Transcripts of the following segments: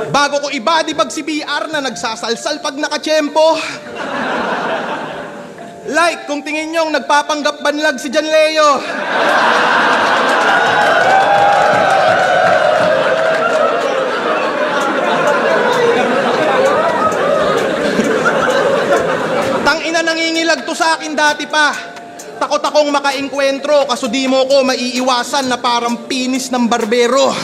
Bago ko ibadibag si BR na nagsasalsal pag nakatsyempo. Like kung tingin nyong nagpapanggap banlag si Jan Leo. Tangina, nangingilag to sa akin dati pa. Takot akong makaengkwentro kaso di mo ko maiiwasan na parang pinis ng barbero.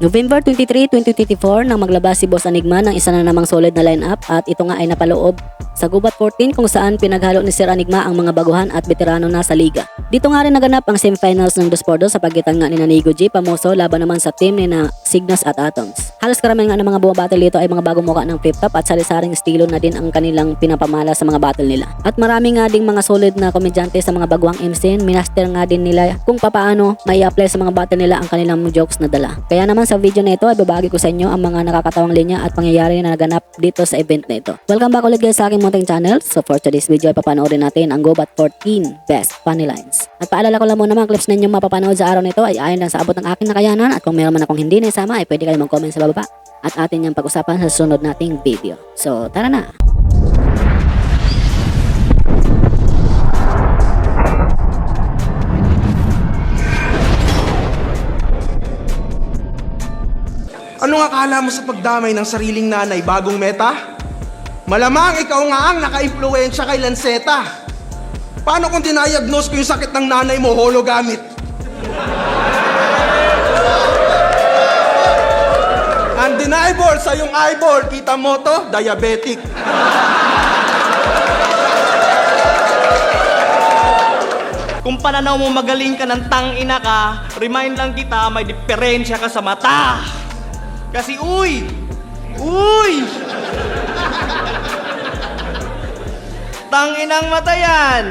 November 23, 2024 nang maglabas si Boss Enigma ng isa na namang solid na lineup at ito nga ay napaloob sa Gubat 14 kung saan pinaghalo ni Sir Enigma ang mga baguhan at veterano na sa liga. Dito nga rin naganap ang semifinals ng 2x2 sa pagitan nga ni Nigo G. Pamoso laban naman sa team ni na Signos at Atoms. Halos karamihan nga ng mga bumabattle dito ay mga bagong muka ng flip top at sari-saring estilo na din ang kanilang pinapamala sa mga battle nila. At marami nga ding mga solid na komedyante sa mga baguang MC, minaster nga din nila kung papaano may apply sa mga battle nila ang kanilang jokes na dala. Kaya naman sa video na ito ay babagi ko sa inyo ang mga nakakatawang linya at pangyayari na naganap dito sa event na ito. Welcome back ulit guys sa aking munting channel. So for today's video ay papanoorin natin ang Gubat 14 Best Funny Lines. At paalala ko lang muna mga clips na inyong mapapanood sa araw nito ay ayon lang sa abot ng aking nakayanan at kung meron man akong hindi naisama ay pwede kayo mag-comment sa baba at atin yung pag-usapan sa sunod nating video. So tara na! Anong akala mo sa pagdamay ng sariling nanay bagong meta? Malamang ikaw nga ang naka-impluensya kay Lanceta. Paano kung dinayagnos ko yung sakit ng nanay mo, hologamit? Undeniable sa yung eyeball, kita mo to, diabetic. Kung pananaw mo magaling ka ng tangina ka, remind lang kita may diferensya ka sa mata. Kasi uy! Tanginang mata yan!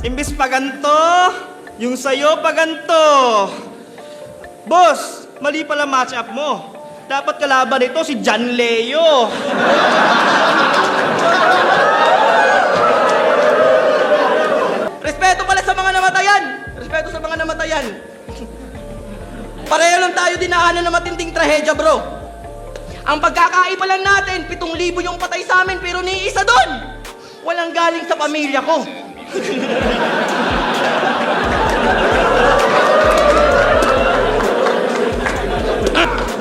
Imbis pa ganito, yung sayo pa ganito. Boss, mali pala match up mo. Dapat kalaban ito si Jan Leo. Respeto pala sa mga namatayan! Respeto sa mga namatayan! Pareho lang tayo dinaanan na matinding trahedya, bro. Ang pagkakaiba lang natin, 7,000 yung patay sa amin, pero ni isa doon, walang galing sa pamilya ko.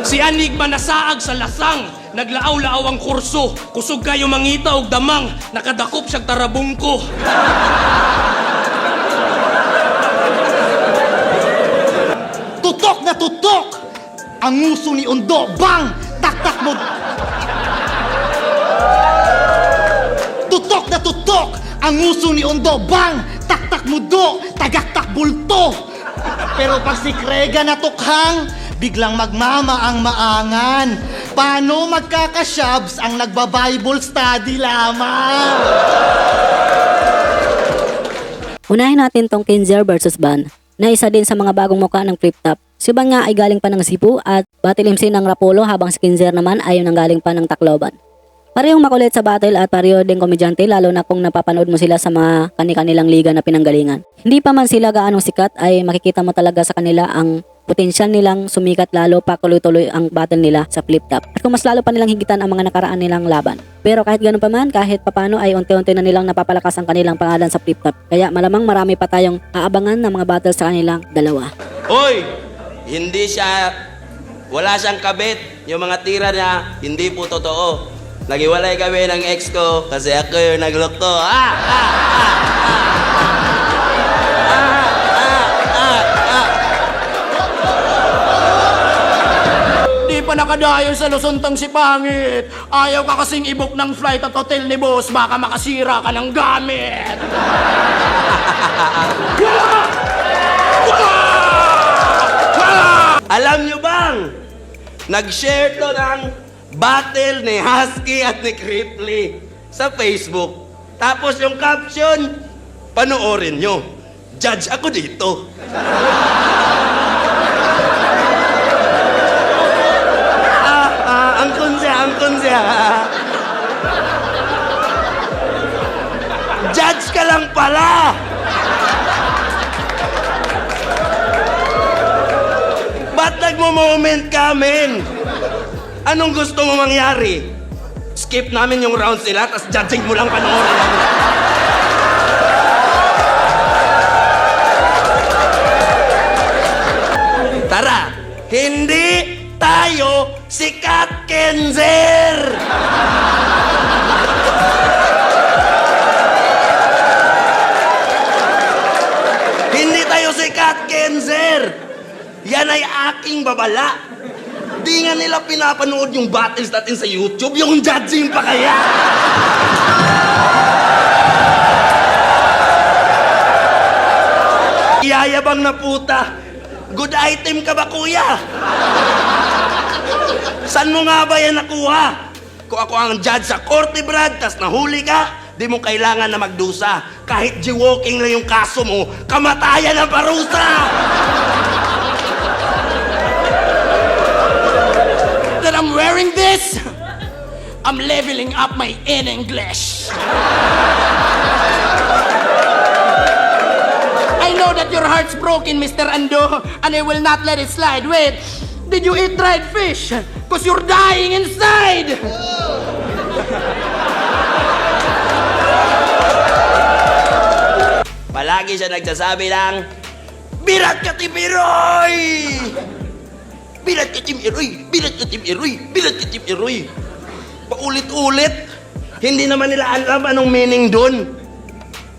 Si Enigma nasaag sa lasang, naglaaw-laaw ang kurso, kusog kayo mangita og damang, nakadakop siyang tarabungko. Tutok na tutok! Ang nguso ni Undo, bang! Taktak mo! Tutok na tutok! Ang nguso ni Undo, bang! Taktak mo do! Tagaktak bulto! Pero pag si Krega natukhang, biglang magmama ang maangan. Paano magkakasyabs ang nagba-Bible study lamang? Unahin natin tong Kinzer versus Ban na isa din sa mga bagong muka ng flip top. Si Ban nga ay galing pa ng Cebu at battle MC ng Rapolo habang si Kinzer naman ay nanggaling pa ng Tacloban. Parehong makulit sa battle at pareho din komedyante lalo na kung napapanood mo sila sa mga kanilang liga na pinanggalingan. Hindi pa man sila gaanong sikat ay makikita mo talaga sa kanila ang potensyal nilang sumikat lalo pa tuloy-tuloy ang battle nila sa flip top. At kung mas lalo pa nilang higitan ang mga nakaraan nilang laban. Pero kahit ganun pa man, kahit papano ay unti-unti na nilang napapalakas ang kanilang pangalan sa flip top. Kaya malamang marami pa tayong aabangan ng mga battle sa kanilang dalawa. Hoy! Wala siyang kabit. Yung mga tira niya, hindi po totoo. Nagiwalay kami ng ex ko kasi ako yung naglukto. Di pa nakadayo sa Lusuntang si Pangit. Ayaw ka kasing ibok ng flight at hotel ni boss, baka makasira ka ng gamit. Alam nyo bang, nag-share to ng battle ni Husky at ni Cripply sa Facebook. Tapos yung caption, panoorin nyo. Judge ako dito. Angkon siya. Judge ka lang pala. Imo-moment ka, men! Anong gusto mo mangyari? Skip namin yung rounds nila, tapos judging mo lang panoorin namin. Tara, hindi tayo sikat, Kenzer! Hindi tayo sikat, Kenzer! Yan ay aking babala. Di nga nila pinapanood yung battles natin sa YouTube, yung judging pa kaya. Iyayabang na puta. Good item ka ba, kuya? Saan mo nga ba yan nakuha? Kung ako ang judge sa korte, Brad, tas nahuli ka, di mo kailangan na magdusa. Kahit jaywalking lang yung kaso mo, kamatayan ang parusa! That I'm wearing this, I'm leveling up my English. I know that your heart's broken, Mr. Ando, and I will not let it slide. Wait, did you eat dried fish? Cause you're dying inside! Palagi siya nagsasabi ng, Birat ka, Team Eroy! Birat ka, Team Eroy! Birat ka, Team Eroy! Birat ka, Team Eroy! Paulit-ulit. Hindi naman nila alam anong meaning dun.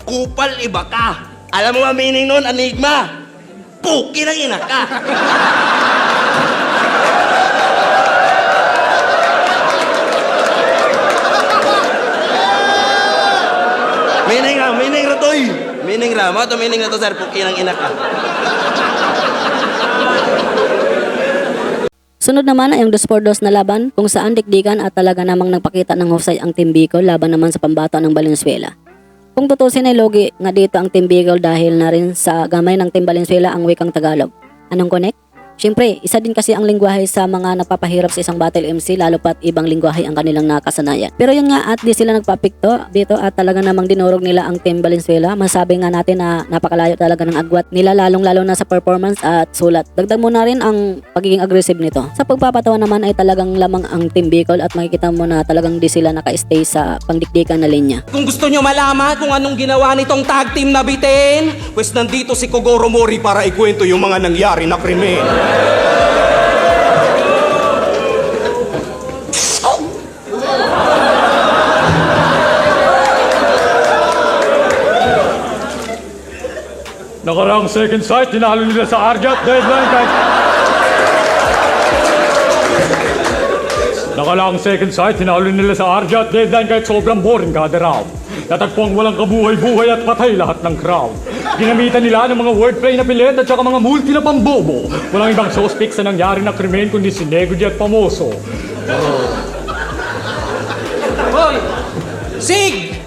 Kupal iba ka. Alam mo ba meaning nun, Enigma? Puki ng ina ka. Meaning ra toy. Meaning ra. Mo to meaning na to, sir. Puki ng ina ka. Sunod naman ay ang 2-2 na laban kung saan dikdikan at talaga namang nagpakita ng husay ang Team Bicol laban naman sa pambato ng Valenzuela. Kung tutusin ay logi nga dito ang Team Bicol dahil na rin sa gamay ng Team Valenzuela ang wikang Tagalog. Anong connect? Siyempre, isa din kasi ang lingwahe sa mga nagpapahirap sa isang battle MC lalo pat ibang lingwahe ang kanilang nakasanayan. Pero yun nga at di sila nagpapikto dito at talaga namang dinurog nila ang Team Valenzuela. Masabi nga natin na napakalayo talaga ng agwat nila lalong-lalo na sa performance at sulat. Dagdag mo na rin ang pagiging aggressive nito. Sa pagpapatawa naman ay talagang lamang ang Team Bicol at makikita mo na talagang di sila naka-stay sa pangdikdikan na linya. Kung gusto nyo malaman kung anong ginawa nitong tag team na bitin, pues nandito si Kogoro Mori para ikwento yung mga nangyari na krimen. Nakaraang second sight, tinalo nila sa Arjat deadline kahit... Nakaraang second sight, tinalo nila sa Arjat deadline kahit sobrang boring kada round. Natagpuang walang kabuhay-buhay at patay lahat ng crowd. Ginamitan nila ng mga wordplay na pilit at saka mga multi na pambobo. Walang ibang suspect sa nangyari na krimen kundi si Negudi at Pamoso. Hoy! Sig!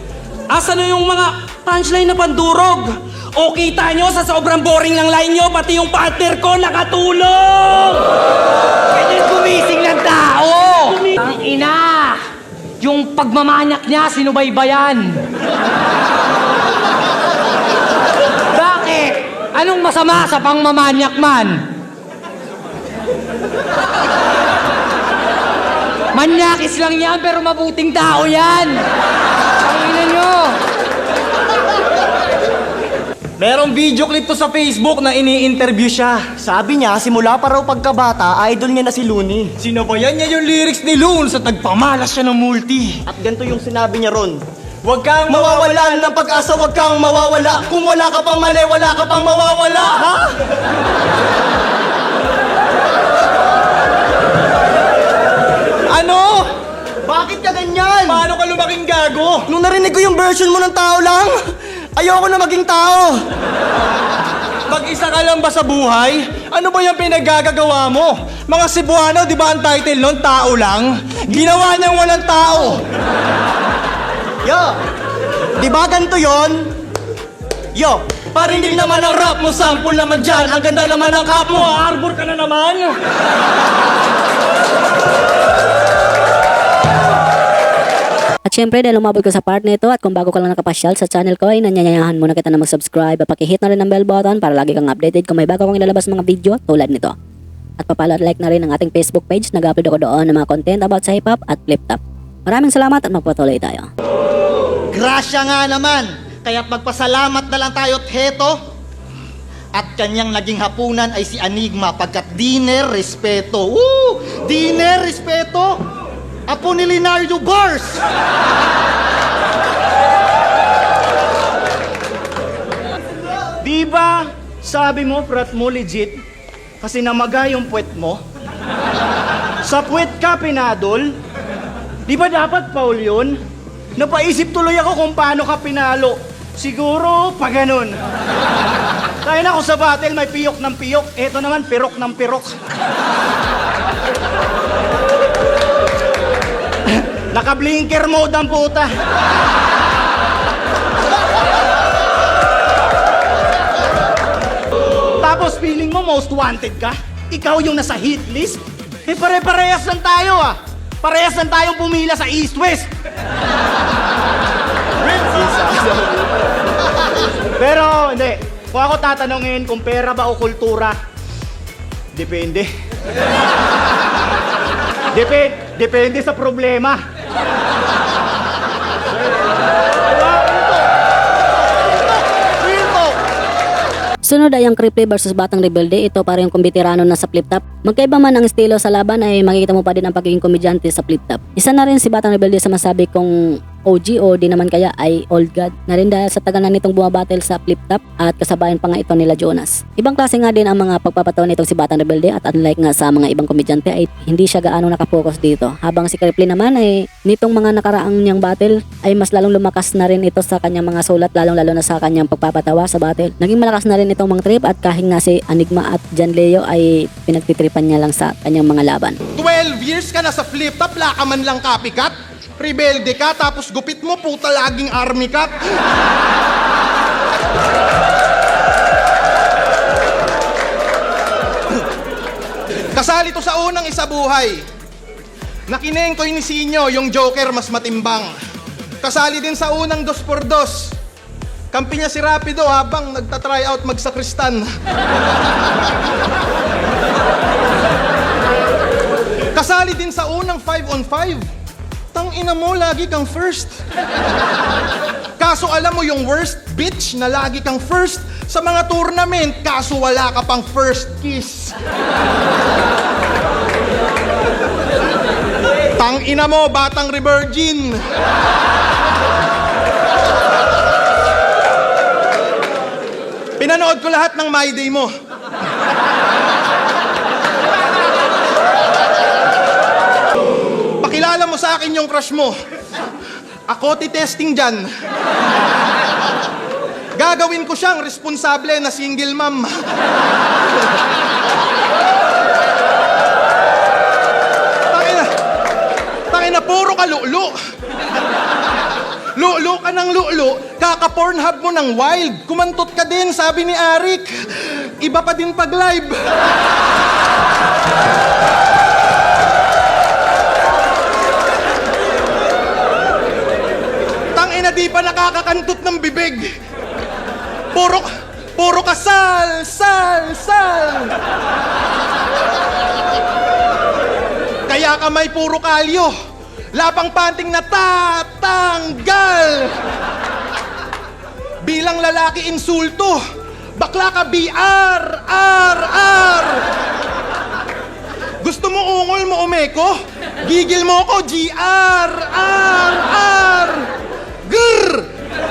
Asa na yung mga punchline na pandurog? O kita nyo sa sobrang boring ng line nyo, pati yung partner ko nakatulog! Pwede gumising ng tao! Ang ina! Yung pagmamanyak niya, sinubaybayan. Bakit? Anong masama sa pangmamanyak man? Manyakis lang yan, pero mabuting tao yan! Ang ina nyo! Merong video clip to sa Facebook na ini-interview siya. Sabi niya, simula pa raw pagkabata, idol niya na si Looney. Sinabayan niya yung lyrics ni Loon sa tagpamalas siya ng multi. At ganito yung sinabi niya ron. Huwag kang mawawala ng pag-asa, huwag kang mawawala. Kung wala ka pang mali, wala ka pang mawawala. Ha? Ano? Bakit ka ganyan? Paano ka lumaking gago? Nung narinig ko yung version mo ng tao lang, ayoko na maging tao. Mag-isa ka lang ba sa buhay? Ano ba yung pinaggagawa mo? Mga Cebuano, di ba ang title nun, tao lang? Ginawa niyang walang tao. Yo, di ba ganito yon? Yo, parinig naman ang rap mo, sample naman dyan. Ang ganda naman ng cap mo, arbor ka na naman. At syempre dahil umabot ka sa part na ito at kung bago ka lang nakapasyal sa channel ko ay nanyayahan muna kita na mag-subscribe at pakihit na rin ang bell button para lagi kang updated kung may bago kong ilalabas mga video tulad nito. at papala-like na rin ang ating Facebook page. Nag-upload ako doon ng mga content about sa hip-hop at flip-top. Maraming salamat at magpatuloy tayo. Grasya nga naman. Kaya't magpasalamat na lang tayo at heto. At kanyang naging hapunan ay si Enigma pagkat Diner Respeto. Diner Respeto! Apo ni Leonardo Bars! Diba, sabi mo, frat mo legit, kasi namaga yung puwet mo. Sa puwet ka pinadol, di ba dapat Paul yun? Napaisip tuloy ako kung paano ka pinalo. Siguro, pa ganun. Kaya na ako sa battle, may piyok ng piyok. Eto naman, pirok ng pirok. Naka-blinker mode ang puta. Tapos feeling mo most wanted ka? Ikaw yung nasa hit list? Eh pare-parehas lang tayo ah. Parehas lang tayong pumila sa East-West. Pero hindi. Kung ako tatanungin kung pera ba o kultura, depende. Depende sa problema. Sunod ay ang Cripply versus Batang Rebelde. Ito para yung kumbiterano na sa flip-top. Magkaiba man ang estilo sa laban ay makikita mo pa din ang pagiging komedyante sa flip-top. Isa na rin si Batang Rebelde sa masabi kong OG o di naman kaya ay old god na rin dahil sa tagal na nitong bumabattle sa flip-top at kasabayan pa nga ito nila Jonas. Ibang klase nga din ang mga pagpapataon nitong si Batang Rebelde at unlike nga sa mga ibang komedyante ay hindi siya gaano nakapokus dito. Habang si Cripply naman ay nitong mga nakaraang niyang battle ay mas lalong lumakas na rin ito sa kanyang mga sulat lalong-lalo na sa kanyang pagpapatawa sa battle. Naging malakas na rin itong mga trip at kahit nga si Enigma at John Leo ay pinagtitripan niya lang sa kanyang mga laban. 12 years ka na sa flip-top, wala ka man lang copycat. Rebelde ka, tapos gupit mo, puta laging army cat. Kasali to sa unang isabuhay. Nakineng ko inisinyo, yung Joker mas matimbang. Kasali din sa unang 2x2. Kampi niya si Rapido habang nagta-try out magsakristan. Kasali din sa unang 5-on-5. Tang ina mo, lagi kang first. Kaso alam mo yung worst bitch na lagi kang first sa mga tournament, kaso wala ka pang first kiss. Tang ina mo, batang revirgin. Pinanood ko lahat ng My Day mo. Pakilala mo sa akin yung crush mo. Ako titesting dyan. Gagawin ko siyang responsable na single mom. Tangina, puro ka lu'lu. Lu'lu ka ng lu'lu, kaka-pornhub mo ng wild. Kumantot ka din, sabi ni Arik. Iba pa din pag live. Tangina, di pa nakakakantot ng bibig. Puro ka sal. Kaya ka may puro kalyo. Lapang panting na tatanggal. Bilang lalaki insulto. Bakla ka BR. Gusto mo ungol mo umeko? Gigil mo ko GR. Grr!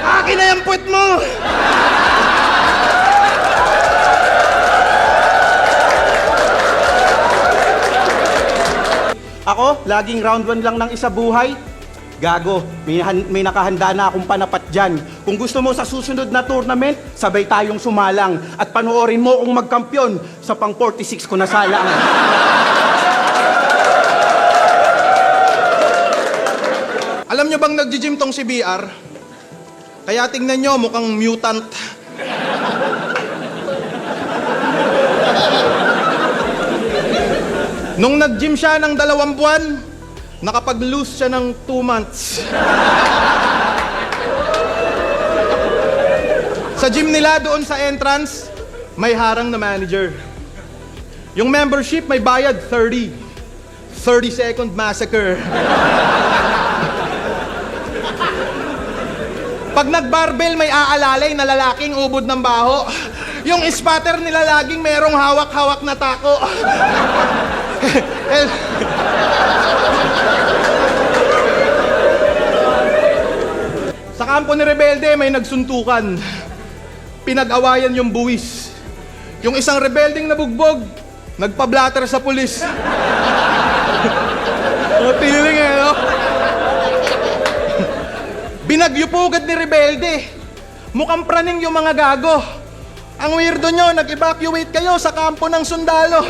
Akin na yung puwet mo! Ako, laging round 1 lang ng isa buhay. Gago, may nakahanda na akong panapat dyan. Kung gusto mo sa susunod na tournament, sabay tayong sumalang. At panoorin mo kung magkampiyon sa pang 46 ko na salang. Alam nyo bang nag-gym tong si BR? Kaya tingnan nyo, mukhang mutant. Nung nag-gym siya ng 2 buwan, nakapag-lose siya ng 2 months. Sa gym nila doon sa entrance, may harang na manager. Yung membership may bayad 30. 30-second massacre. Pag nag-barbell, may aalalay na lalaking ubod ng baho. Yung spatter nila laging merong hawak-hawak na tako. Sa kampo ni Rebelde, may nagsuntukan. Pinag-awayan yung buwis. Yung isang rebelding nabugbog, nagpa-blatter sa pulis. O, tiniling eh, no? Binagyupugad ni Rebelde. Mukhang praning yung mga gago. Ang weirdo nyo, nag-evacuate kayo sa kampo ng sundalo.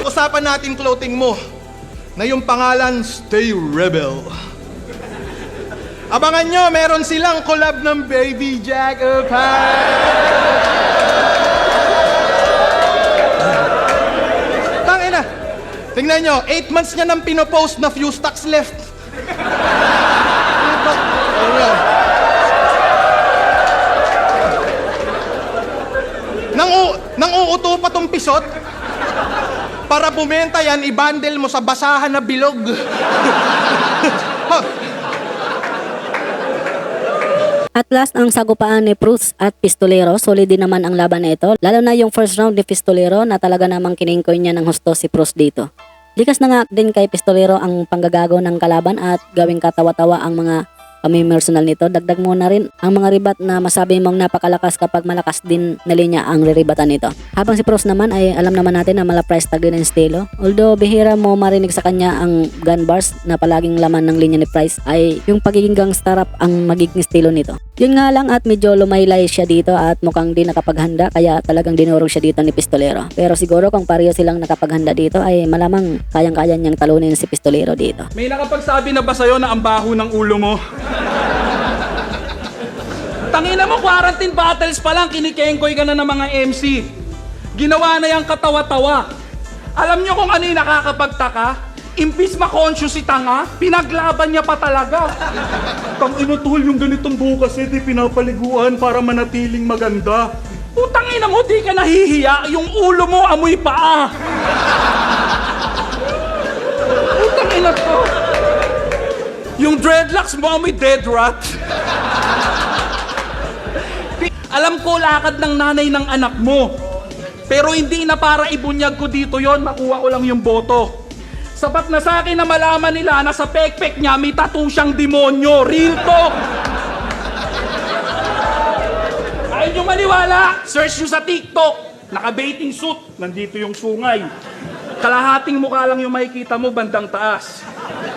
Usapan natin clothing mo na yung pangalan Stay Rebel. Abangan nyo, meron silang collab ng Baby Jack of Tangina. Tingnan nyo, 8 months niya nang pinopost na few stocks left. Nang uuto pa tong pisot, para bumenta yan, i-bundle mo sa basahan na bilog. At last, ang sagupaan ni Prus at Pistolero, solid din naman ang laban na ito. Lalo na yung first round ni Pistolero na talaga namang kiningkoy niya ng husto si Prus dito. Likas na nga din kay Pistolero ang panggagago ng kalaban at gawing katawa-tawa ang mga pamimersonal nito. Dagdag mo na rin ang mga ribat na masabi mong napakalakas kapag malakas din na linya ang riribatan nito. Habang si Prus naman ay alam naman natin na mala price tag din ang estilo. Although bihira mo marinig sa kanya ang gun bars na palaging laman ng linya ni Price, ay yung pagiging gangster rap ang magiging estilo nito. Yun nga lang at medyo lumaylay siya dito at mukhang di nakapaghanda kaya talagang dinurog siya dito ni Pistolero. Pero siguro kung pareho silang nakapaghanda dito ay malamang kayang-kaya niyang talunin si Pistolero dito. May nakapagsabi na ba sa'yo na ang baho ng ulo mo? Tangina mo, quarantine battles pa lang, kinikengkoy ka na ng mga MC. Ginawa na yung katawa-tawa. Alam nyo kung ano yung nakakapagtaka? Imbis ma-conscious si tanga, pinaglaban niya pa talaga. Tangina tol, yung ganitong buhok kasi di pinapaliguan para manatiling maganda. Putang ina mo, di ka nahihiya, yung ulo mo amoy paa. Putang ina to. Yung dreadlocks mo amoy dead rat. Alam ko lakad ng nanay ng anak mo. Pero hindi na para ibunyag ko dito yon, makuha ko lang yung boto. Sapat na sa akin na malaman nila na sa pekpek niya may tattoo siyang demonyo. Real talk! Ayaw nyo maniwala, search nyo sa TikTok. Naka-baiting suit, nandito yung sungay. Kalahating mukha lang yung makikita mo bandang taas.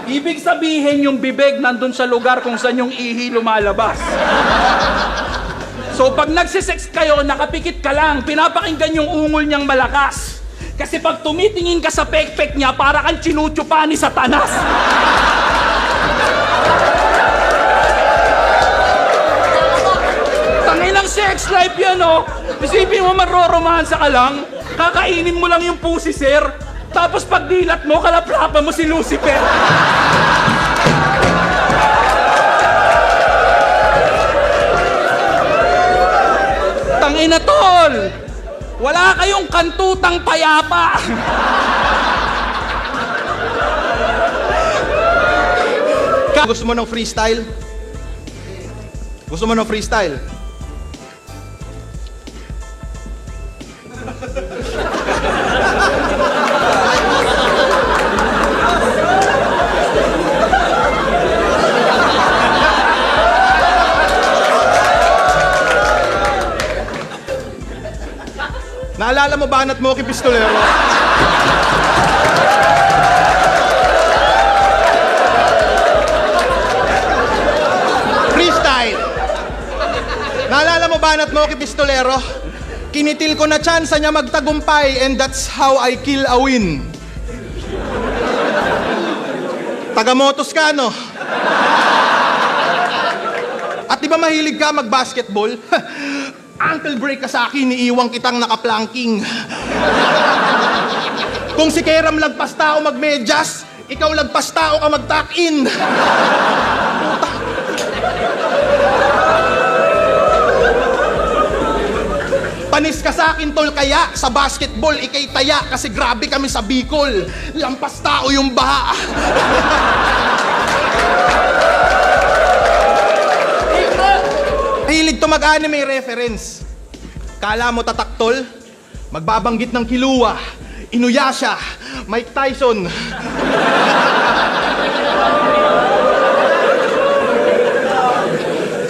Ibig sabihin yung bibig nandun sa lugar kung saan yung ihi lumalabas. So pag nagsisex kayo, nakapikit ka lang, pinapakinggan yung ungol niyang malakas. Kasi pag tumitingin ka sa pekpek niya, para kang chinuchupa ni Satanas. Tanginang sex life yan, oh. Isipin mo maroromansa ka lang, kakainin mo lang yung pussy, sir. Tapos pag dilat mo, kalaplapan mo si Lucifer. Tangina tol! Wala kayong kantutang payapa! Gusto mo ng freestyle? Gusto mo ng freestyle? Naalala mo ba Banat Moki Pistolero? Freestyle! Naalala mo ba Banat Moki Pistolero? Kinitil ko na tsansa niya magtagumpay and that's how I kill a win. Taga-motos ka, no? At di ba mahilig ka mag-basketball? Ankle break ka sa akin, iiwang kitang nakaplanking. Kung si Keram lagpas tao magmedyas, ikaw lagpas tao ka mag-tuck-in. Panis ka sa akin tol kaya sa basketball ikay taya kasi grabe kami sa Bicol. Lampas tao yung baha. Hilig to mag-anime reference. Kala mo tataktol? Magbabanggit ng Kilua, Inuyasha, Mike Tyson.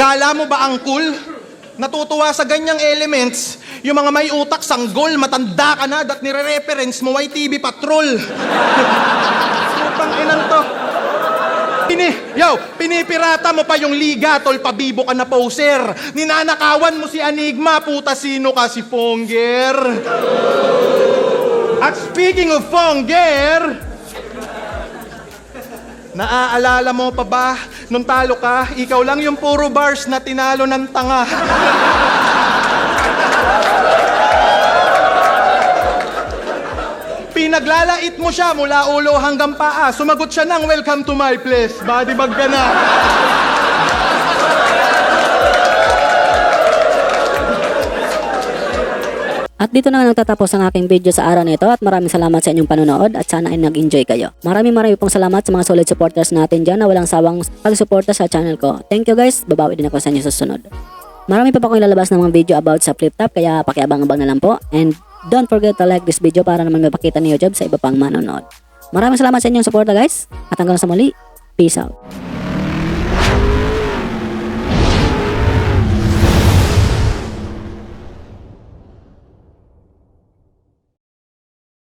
Kala mo ba ang cool? Natutuwa sa ganyang elements, yung mga may utak sanggol, matanda ka na, dat nire-reference mo YTV Patrol. Putang inan to. Pinipirata mo pa yung liga, tol, pabibo ka na poser. Ninanakawan mo si Enigma, puta sino ka si Fonger. At speaking of Fonger, naaalala mo pa ba, nung talo ka, ikaw lang yung puro bars na tinalo ng tanga. Pinaglalait mo siya mula ulo hanggang paa. Sumagot siya ng welcome to my place. Body bag ka na. At dito na nga nagtatapos ang aking video sa araw na ito at maraming salamat sa inyong panonood at sana ay nag-enjoy kayo. Maraming pong salamat sa mga solid supporters natin dyan na walang sawang pag-suporta sa channel ko. Thank you guys, babawi din ako sa inyo sa susunod. Marami pa akong ilalabas ng mga video about sa flip top kaya pakiabang-abang na lang po. And don't forget to like this video para naman mapakita ni YouTube sa iba pang manonood. Maraming salamat sa inyong suporta guys at hanggang sa muli, peace out.